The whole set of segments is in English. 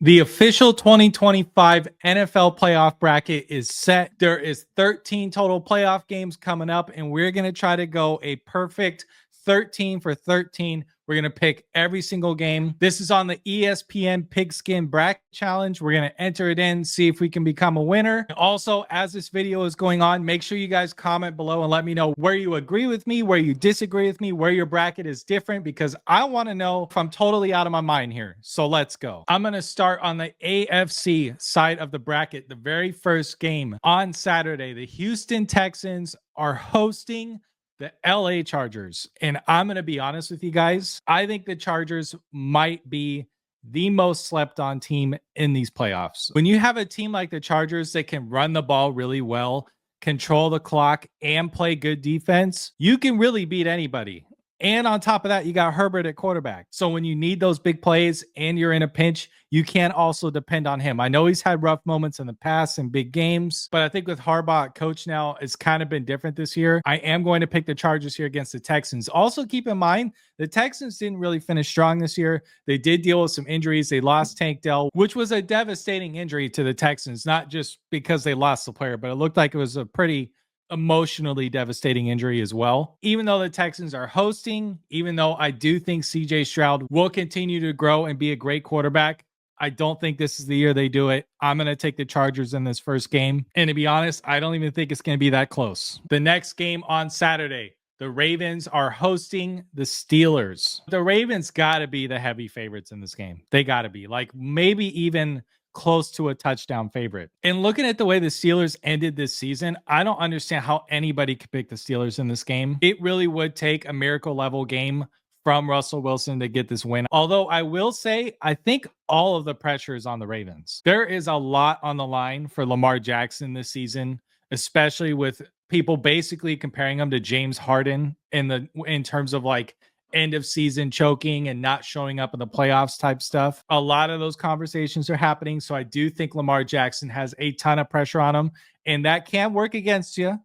The official 2025 NFL playoff bracket is set. There is 13 total playoff games coming up, and we're going to try to go a perfect 13 for 13. We're going to pick every single game. This is on the ESPN Pigskin Bracket Challenge. We're going to enter it in, see if we can become a winner. Also, as this video is going on, make sure you guys comment below and let me know where you agree with me, where you disagree with me, where your bracket is different, because I want to know if I'm totally out of my mind here. So let's go. I'm going to start on the AFC side of the bracket. The very first game on Saturday, the Houston Texans are hosting the LA Chargers. And I'm going to be honest with you guys. I think the Chargers might be the most slept on team in these playoffs. When you have a team like the Chargers that can run the ball really well, control the clock, and play good defense, you can really beat anybody. And on top of that, you got Herbert at quarterback. So when you need those big plays and you're in a pinch, you can also depend on him. I know he's had rough moments in the past in big games, but I think with Harbaugh coach now, it's kind of been different this year. I am going to pick the Chargers here against the Texans. Also keep in mind, the Texans didn't really finish strong this year. They did deal with some injuries. They lost Tank Dell, which was a devastating injury to the Texans, not just because they lost the player, but it looked like it was a pretty emotionally devastating injury as well. Even though the Texans are hosting, even though I do think CJ Stroud will continue to grow and be a great quarterback, I don't think this is the year they do it. I'm going to take the Chargers in this first game. And to be honest, I don't even think it's going to be that close. The next game on Saturday, the Ravens are hosting the Steelers. The Ravens got to be the heavy favorites in this game. They got to be, like, maybe even close to a touchdown favorite. And looking at the way the Steelers ended this season, I don't understand how anybody could pick the Steelers in this game. It really would take a miracle level game from Russell Wilson to get this win. Although I will say, I think all of the pressure is on the Ravens. There is a lot on the line for Lamar Jackson this season, especially with people basically comparing him to James Harden in terms of like end of season choking and not showing up in the playoffs type stuff. A lot of those conversations are happening. So I do think Lamar Jackson has a ton of pressure on him, and that can work against you.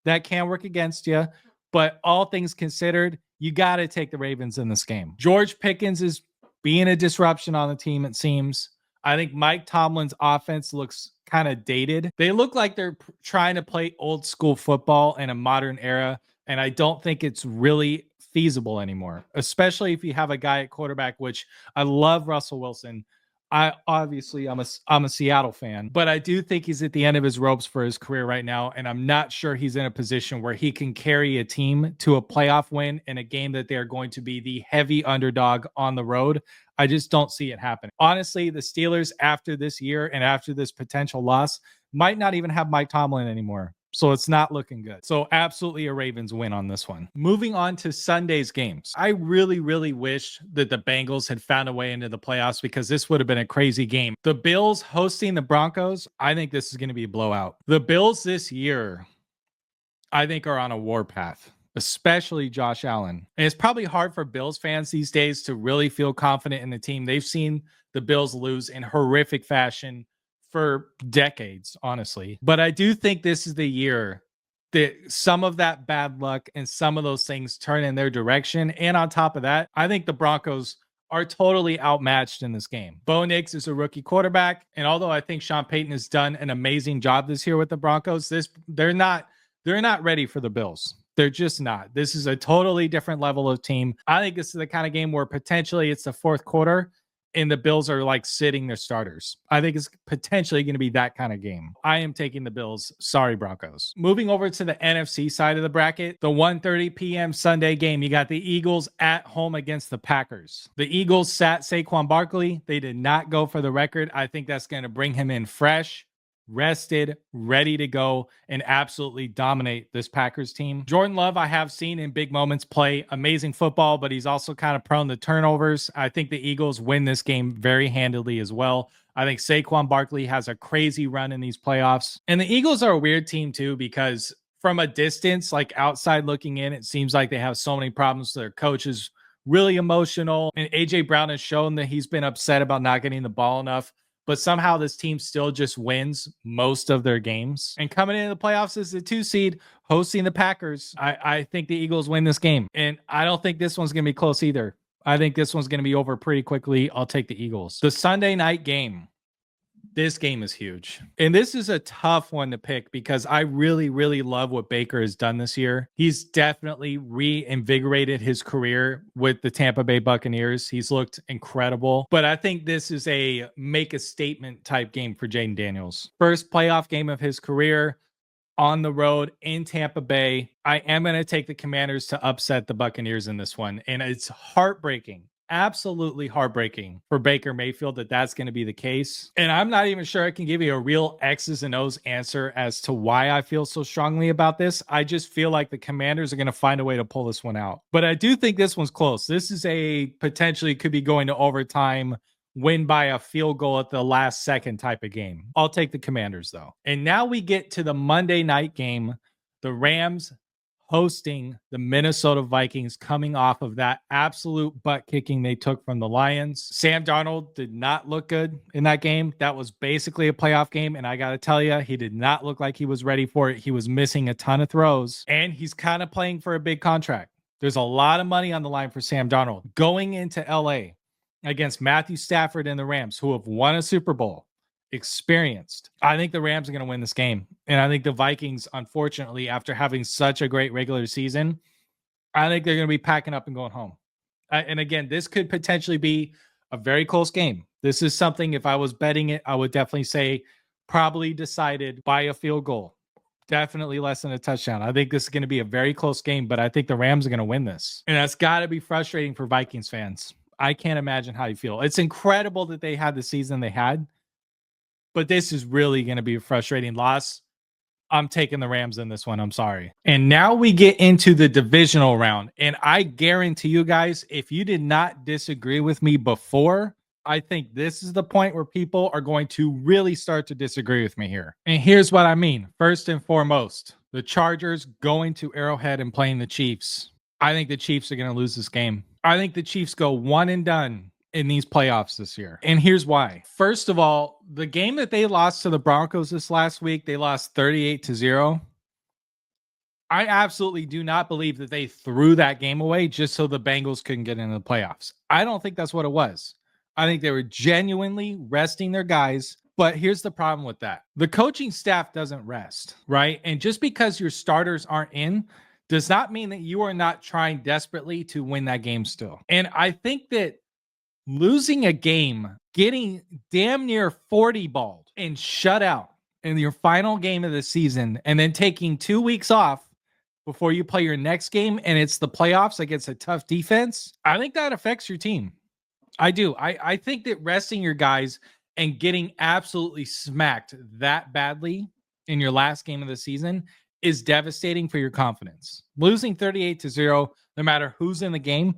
That can work against you. But all things considered, you got to take the Ravens in this game. George Pickens is being a disruption on the team, it seems. I think Mike Tomlin's offense looks kind of dated. They look like they're trying to play old school football in a modern era, and I don't think it's really feasible anymore, especially if you have a guy at quarterback, which I love Russell Wilson. I'm a Seattle fan, but I do think he's at the end of his ropes for his career right now, and I'm not sure he's in a position where he can carry a team to a playoff win in a game that they are going to be the heavy underdog on the road. I just don't see it happening. Honestly, the Steelers after this year and after this potential loss might not even have Mike Tomlin anymore. So it's not looking good. So absolutely a Ravens win on this one. Moving on to Sunday's games. I really, really wish that the Bengals had found a way into the playoffs, because this would have been a crazy game. The Bills hosting the Broncos. I think this is going to be a blowout. The Bills this year, I think, are on a warpath, especially Josh Allen. And it's probably hard for Bills fans these days to really feel confident in the team. They've seen the Bills lose in horrific fashion for decades, honestly. But I do think this is the year that some of that bad luck and some of those things turn in their direction. And on top of that, I think the Broncos are totally outmatched in this game. Bo Nix is a rookie quarterback, and although I think Sean Payton has done an amazing job this year with the Broncos, they're not ready for the Bills. They're just not. This is a totally different level of team. I think this is the kind of game where potentially it's the fourth quarter and the Bills are like sitting their starters. I think it's potentially going to be that kind of game. I am taking the Bills. Sorry, Broncos. Moving over to the NFC side of the bracket, the 1:30 p.m. Sunday game, you got the Eagles at home against the Packers. The Eagles sat Saquon Barkley. They did not go for the record. I think that's going to bring him in fresh, rested, ready to go, and absolutely dominate this Packers team. Jordan Love, I have seen in big moments play amazing football, but he's also kind of prone to turnovers. I think the Eagles win this game very handily as well. I think Saquon Barkley has a crazy run in these playoffs. And the Eagles are a weird team too, because from a distance, like outside looking in, it seems like they have so many problems. Their coach is really emotional, and AJ Brown has shown that he's been upset about not getting the ball enough. But somehow this team still just wins most of their games. And coming into the playoffs as the 2 seed, hosting the Packers, I think the Eagles win this game. And I don't think this one's going to be close either. I think this one's going to be over pretty quickly. I'll take the Eagles. The Sunday night game. This game is huge. And this is a tough one to pick because I really, really love what Baker has done this year. He's definitely reinvigorated his career with the Tampa Bay Buccaneers. He's looked incredible. But I think this is a make a statement type game for Jaden Daniels. First playoff game of his career on the road in Tampa Bay. I am going to take the Commanders to upset the Buccaneers in this one. And it's heartbreaking, absolutely heartbreaking for Baker Mayfield that that's going to be the case. And I'm not even sure I can give you a real X's and O's answer as to why I feel so strongly about this. I just feel like the Commanders are going to find a way to pull this one out. But I do think this one's close. This is a potentially could be going to overtime, win by a field goal at the last second type of game. I'll take the Commanders though. And now we get to the Monday night game. The Rams hosting the Minnesota Vikings, coming off of that absolute butt kicking they took from the Lions. Sam Darnold did not look good in that game. That was basically a playoff game. And I got to tell you, he did not look like he was ready for it. He was missing a ton of throws and he's kind of playing for a big contract. There's a lot of money on the line for Sam Darnold going into LA against Matthew Stafford and the Rams, who have won a Super Bowl, experienced. I think the Rams are going to win this game. And I think the Vikings, unfortunately, after having such a great regular season, I think they're going to be packing up and going home. And again, this could potentially be a very close game. This is something, if I was betting it, I would definitely say probably decided by a field goal. Definitely less than a touchdown. I think this is going to be a very close game, but I think the Rams are going to win this. And that's got to be frustrating for Vikings fans. I can't imagine how you feel. It's incredible that they had the season they had, but this is really going to be a frustrating loss. I'm taking the Rams in this one. I'm sorry. And now we get into the divisional round. And I guarantee you guys, if you did not disagree with me before, I think this is the point where people are going to really start to disagree with me here. And here's what I mean. First and foremost, the Chargers going to Arrowhead and playing the Chiefs. I think the Chiefs are going to lose this game. I think the Chiefs go one and done in these playoffs this year. And here's why. First of all, the game that they lost to the Broncos this last week, they lost 38-0. I absolutely do not believe that they threw that game away just so the Bengals couldn't get into the playoffs. I don't think that's what it was. I think they were genuinely resting their guys. But here's the problem with that. The coaching staff doesn't rest, right? And just because your starters aren't in does not mean that you are not trying desperately to win that game still. And I think that losing a game, getting damn near 40 balled and shut out in your final game of the season, and then taking 2 weeks off before you play your next game, and it's the playoffs against a tough defense, I think that affects your team. I do. I think that resting your guys and getting absolutely smacked that badly in your last game of the season is devastating for your confidence. Losing 38-0, no matter who's in the game,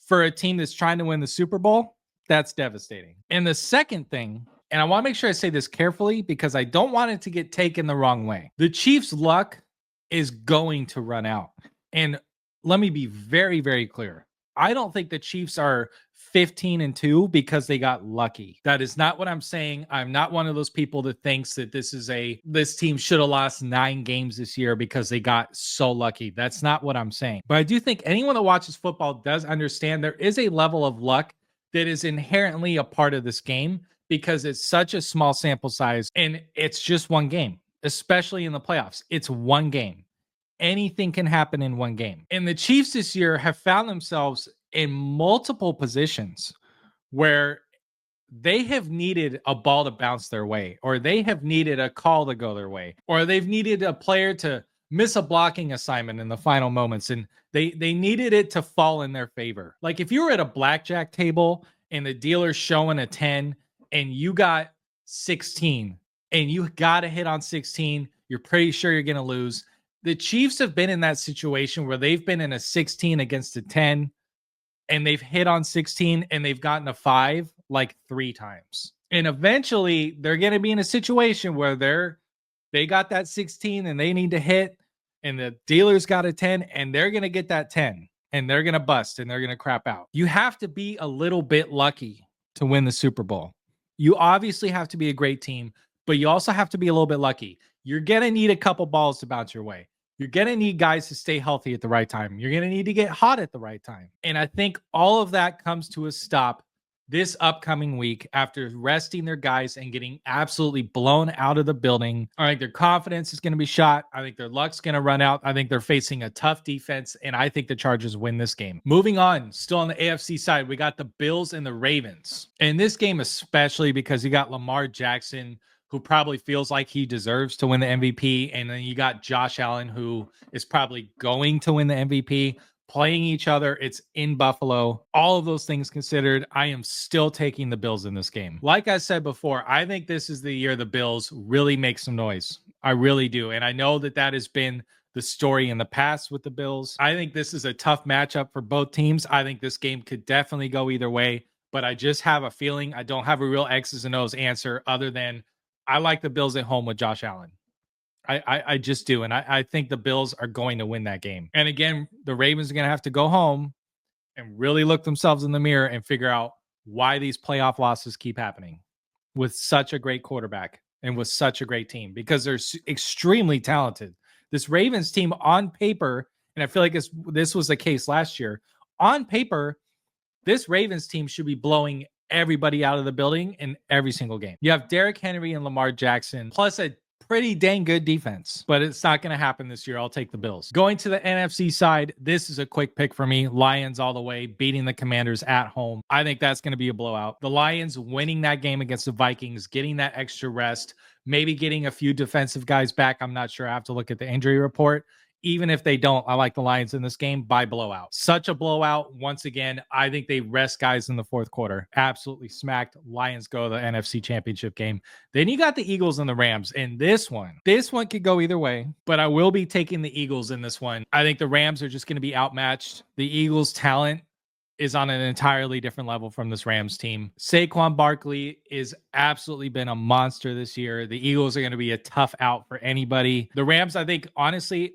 for a team that's trying to win the Super Bowl, that's devastating. And the second thing, and I want to make sure I say this carefully because I don't want it to get taken the wrong way. The Chiefs' luck is going to run out. And let me be very, very clear. I don't think the Chiefs are 15-2 because they got lucky. That is not what I'm saying. I'm not one of those people that thinks that this team should have lost 9 games this year because they got so lucky. That's not what I'm saying. But I do think anyone that watches football does understand there is a level of luck that is inherently a part of this game because it's such a small sample size and it's just one game, especially in the playoffs. It's one game. Anything can happen in one game. And the Chiefs this year have found themselves in multiple positions where they have needed a ball to bounce their way, or they have needed a call to go their way, or they've needed a player to miss a blocking assignment in the final moments, and they needed it to fall in their favor. Like if you were at a blackjack table and the dealer's showing a 10 and you got 16 and you got to hit on 16, you're pretty sure you're going to lose. The Chiefs have been in that situation where they've been in a 16 against a 10 and they've hit on 16 and they've gotten a 5 like 3 times. And eventually they're going to be in a situation where they got that 16 and they need to hit and the dealer's got a 10 and they're going to get that 10 and they're going to bust and they're going to crap out. You have to be a little bit lucky to win the Super Bowl. You obviously have to be a great team, but you also have to be a little bit lucky. You're going to need a couple balls to bounce your way. You're going to need guys to stay healthy at the right time. You're going to need to get hot at the right time. And I think all of that comes to a stop this upcoming week after resting their guys and getting absolutely blown out of the building. I think their confidence is going to be shot. I think their luck's going to run out. I think they're facing a tough defense, and I think the Chargers win this game. Moving on, still on the AFC side, we got the Bills and the Ravens. And this game, especially because you got Lamar Jackson, who probably feels like he deserves to win the MVP. And then you got Josh Allen, who is probably going to win the MVP. Playing each other, it's in Buffalo. All of those things considered, I am still taking the Bills in this game. Like I said before, I think this is the year the Bills really make some noise. I really do. And I know that that has been the story in the past with the Bills. I think this is a tough matchup for both teams. I think this game could definitely go either way, but I just have a feeling I don't have a real X's and O's answer other than I like the Bills at home with Josh Allen. I just do. And I think the Bills are going to win that game. And again, the Ravens are going to have to go home and really look themselves in the mirror and figure out why these playoff losses keep happening with such a great quarterback and with such a great team, because they're extremely talented. This Ravens team on paper, and I feel like this was the case last year, on paper, this Ravens team should be blowing everybody out of the building in every single game. You have Derrick Henry and Lamar Jackson, plus a pretty dang good defense, but it's not going to happen this year. I'll take the Bills. Going to the NFC side, this is a quick pick for me. Lions all the way, beating the Commanders at home. I think that's going to be a blowout. The Lions winning that game against the Vikings, getting that extra rest, maybe getting a few defensive guys back. I'm not sure. I have to look at the injury report. Even if they don't, I like the Lions in this game by blowout. Such a blowout. Once again, I think they rest guys in the fourth quarter. Absolutely smacked. Lions go to the NFC Championship game. Then you got the Eagles and the Rams. And this one could go either way, but I will be taking the Eagles in this one. I think the Rams are just going to be outmatched. The Eagles' talent is on an entirely different level from this Rams team. Saquon Barkley is absolutely been a monster this year. The Eagles are going to be a tough out for anybody. The Rams, I think, honestly,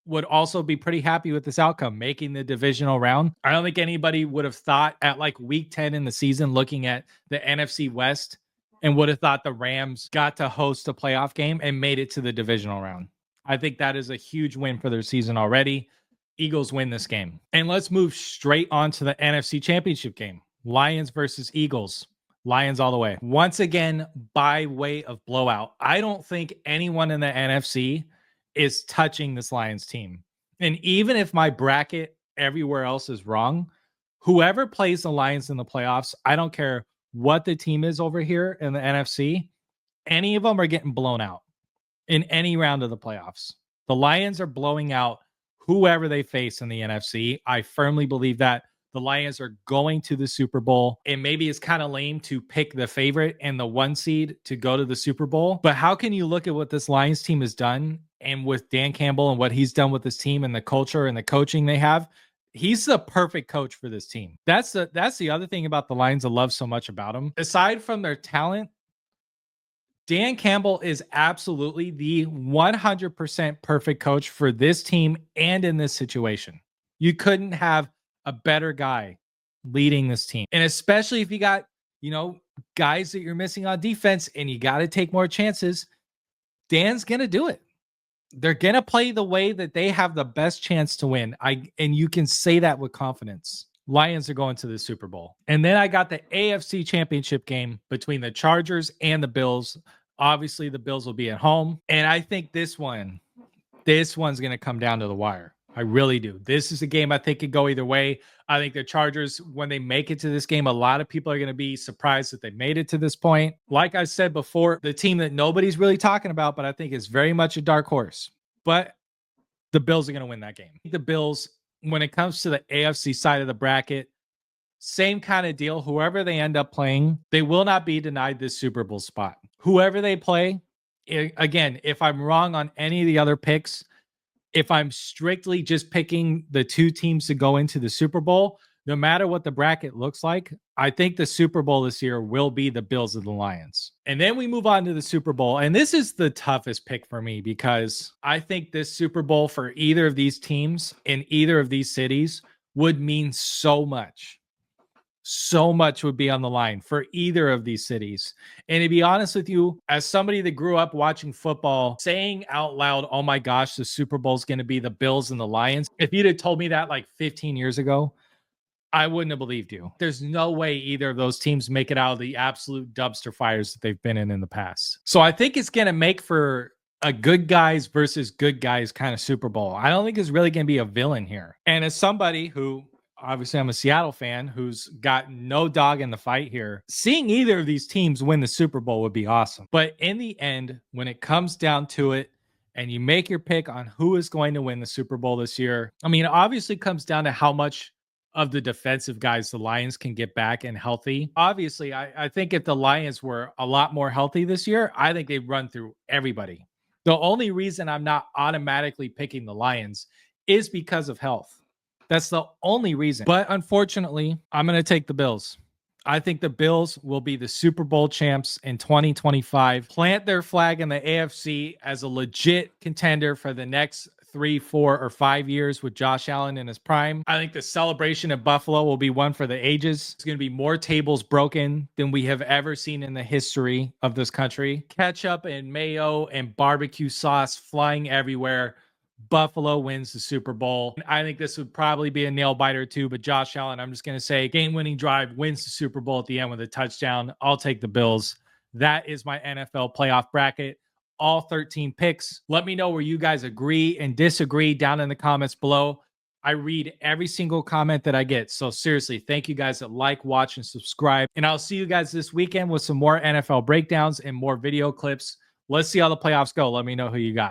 would also be pretty happy with this outcome, making the divisional round. I don't think anybody would have thought at like week 10 in the season, looking at the NFC West, and would have thought the Rams got to host a playoff game and made it to the divisional round. I think that is a huge win for their season already. Eagles win this game. And let's move straight on to the NFC Championship game. Lions versus Eagles. Lions all the way. Once again, by way of blowout. I don't think anyone in the NFC is touching this Lions team. And even if my bracket everywhere else is wrong, whoever plays the Lions in the playoffs, I don't care what the team is over here in the NFC, any of them are getting blown out in any round of the playoffs. The Lions are blowing out whoever they face in the NFC. I firmly believe that. The Lions are going to the Super Bowl, and maybe it's kind of lame to pick the favorite and the 1 seed to go to the Super Bowl. But how can you look at what this Lions team has done, and with Dan Campbell and what he's done with this team and the culture and the coaching they have? He's the perfect coach for this team. That's the other thing about the Lions I love so much about them. Aside from their talent, Dan Campbell is absolutely the 100% perfect coach for this team and in this situation. You couldn't have a better guy leading this team. And especially if you got, guys that you're missing on defense and you got to take more chances, Dan's going to do it. They're going to play the way that they have the best chance to win. And you can say that with confidence. Lions are going to the Super Bowl. And then I got the AFC Championship game between the Chargers and the Bills. Obviously, the Bills will be at home. And I think this one's going to come down to the wire. I really do. This is a game I think could go either way. I think the Chargers, when they make it to this game, a lot of people are going to be surprised that they made it to this point. Like I said before, the team that nobody's really talking about, but I think is very much a dark horse. But the Bills are going to win that game. The Bills, when it comes to the AFC side of the bracket, same kind of deal. Whoever they end up playing, they will not be denied this Super Bowl spot. Whoever they play, again, if I'm wrong on any of the other picks, if I'm strictly just picking the 2 teams to go into the Super Bowl, no matter what the bracket looks like, I think the Super Bowl this year will be the Bills and the Lions. And then we move on to the Super Bowl. And this is the toughest pick for me because I think this Super Bowl for either of these teams in either of these cities would mean so much. So much would be on the line for either of these cities. And to be honest with you, as somebody that grew up watching football, saying out loud, oh my gosh, the Super Bowl is going to be the Bills and the Lions. If you'd have told me that like 15 years ago, I wouldn't have believed you. There's no way either of those teams make it out of the absolute dumpster fires that they've been in the past. So I think it's going to make for a good guys versus good guys kind of Super Bowl. I don't think it's really going to be a villain here. And as somebody who, obviously, I'm a Seattle fan who's got no dog in the fight here, seeing either of these teams win the Super Bowl would be awesome. But in the end, when it comes down to it, and you make your pick on who is going to win the Super Bowl this year, I mean, it obviously comes down to how much of the defensive guys the Lions can get back and healthy. Obviously, I think if the Lions were a lot more healthy this year, I think they'd run through everybody. The only reason I'm not automatically picking the Lions is because of health. That's the only reason. But unfortunately, I'm going to take the Bills. I think the Bills will be the Super Bowl champs in 2025, plant their flag in the AFC as a legit contender for the next 3, 4, or 5 years with Josh Allen in his prime. I think the celebration in Buffalo will be one for the ages. It's going to be more tables broken than we have ever seen in the history of this country. Ketchup and mayo and barbecue sauce flying everywhere. Buffalo wins the Super Bowl. I think this would probably be a nail biter too, but Josh Allen, I'm just going to say game-winning drive, wins the Super Bowl at the end with a touchdown. I'll take the Bills. That is my NFL playoff bracket. All 13 picks. Let me know where you guys agree and disagree down in the comments below. I read every single comment that I get. So seriously, thank you guys that like, watch, and subscribe. And I'll see you guys this weekend with some more NFL breakdowns and more video clips. Let's see how the playoffs go. Let me know who you got.